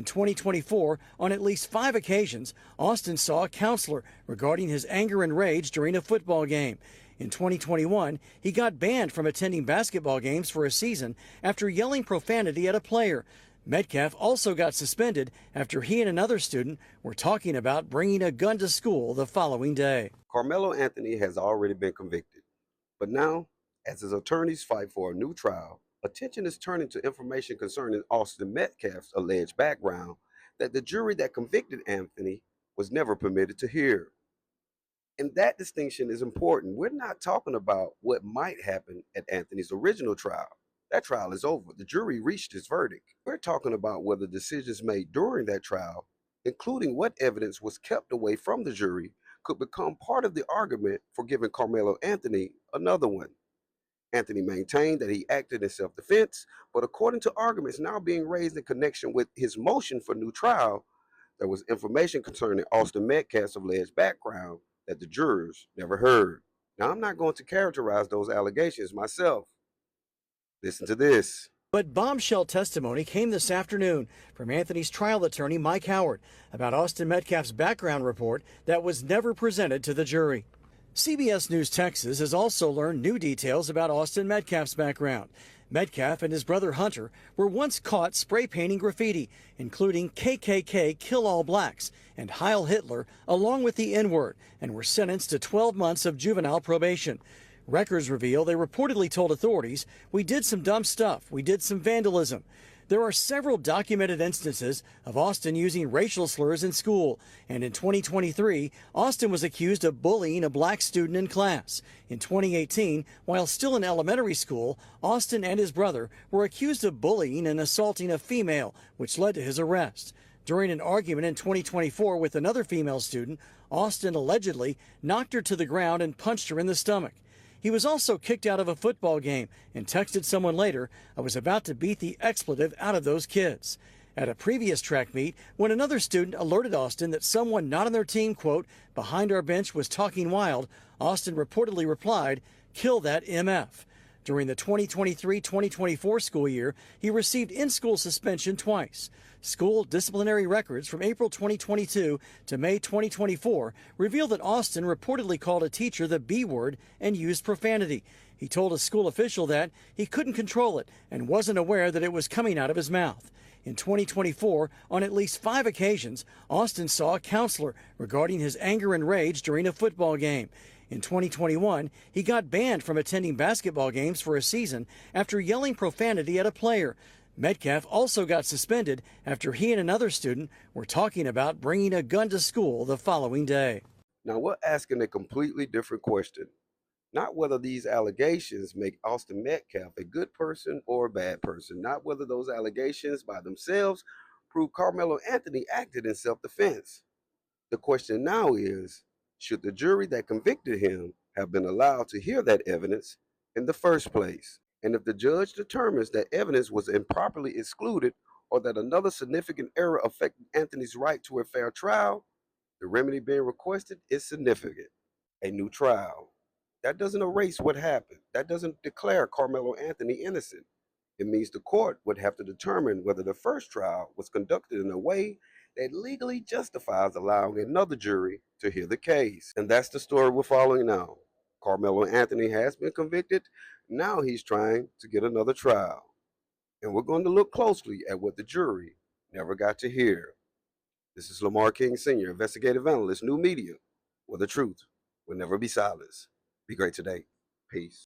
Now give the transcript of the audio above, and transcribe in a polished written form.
2024, on at least 5 occasions, Austin saw a counselor regarding his anger and rage during a football game. In 2021, he got banned from attending basketball games for a season after yelling profanity at a player. Metcalf also got suspended after he and another student were talking about bringing a gun to school the following day. Karmelo Anthony has already been convicted, but now, as his attorneys fight for a new trial, attention is turning to information concerning Austin Metcalf's alleged background that the jury that convicted Anthony was never permitted to hear. And that distinction is important. We're not talking about what might happen at Anthony's original trial. That trial is over. The jury reached its verdict. We're talking about whether decisions made during that trial, including what evidence was kept away from the jury, could become part of the argument for giving Karmelo Anthony another one. Anthony maintained that he acted in self-defense, but according to arguments now being raised in connection with his motion for new trial, there was information concerning Austin Metcalf's alleged background that the jurors never heard. Now, I'm not going to characterize those allegations myself. Listen to this. But bombshell testimony came this afternoon from Anthony's trial attorney, Mike Howard, about Austin Metcalf's background report that was never presented to the jury. CBS News Texas has also learned new details about Austin Metcalf's background. Metcalf and his brother Hunter were once caught spray painting graffiti, including KKK Kill All Blacks and Heil Hitler, along with the N-word, and were sentenced to 12 months of juvenile probation. Records reveal they reportedly told authorities, "We did some dumb stuff. We did some vandalism." There are several documented instances of Austin using racial slurs in school, and in 2023, Austin was accused of bullying a black student in class. In 2018, while still in elementary school, Austin and his brother were accused of bullying and assaulting a female, which led to his arrest. During an argument in 2024 with another female student, Austin allegedly knocked her to the ground and punched her in the stomach. He was also kicked out of a football game and texted someone later, "I was about to beat the expletive out of those kids." At a previous track meet, when another student alerted Austin that someone not on their team, quote, "behind our bench was talking wild," Austin reportedly replied, "Kill that MF." During the 2023-2024 school year, he received in-school suspension twice. School disciplinary records from April 2022 to May 2024 reveal that Austin reportedly called a teacher the B word and used profanity. He told a school official that he couldn't control it and wasn't aware that it was coming out of his mouth. In 2024, on at least 5 occasions, Austin saw a counselor regarding his anger and rage during a football game. In 2021, he got banned from attending basketball games for a season after yelling profanity at a player. Metcalf also got suspended after he and another student were talking about bringing a gun to school the following day. Now, we're asking a completely different question. Not whether these allegations make Austin Metcalf a good person or a bad person. Not whether those allegations by themselves prove Karmelo Anthony acted in self-defense. The question now is, should the jury that convicted him have been allowed to hear that evidence in the first place? And if the judge determines that evidence was improperly excluded or that another significant error affected Anthony's right to a fair trial, the remedy being requested is significant: a new trial. That doesn't erase what happened. That doesn't declare Karmelo Anthony innocent. It means the court would have to determine whether the first trial was conducted in a way that legally justifies allowing another jury to hear the case. And that's the story we're following now. Karmelo Anthony has been convicted. Now he's trying to get another trial. And we're going to look closely at what the jury never got to hear. This is Lamar King Sr., investigative analyst, new media, where the truth will never be silenced. Be great today. Peace.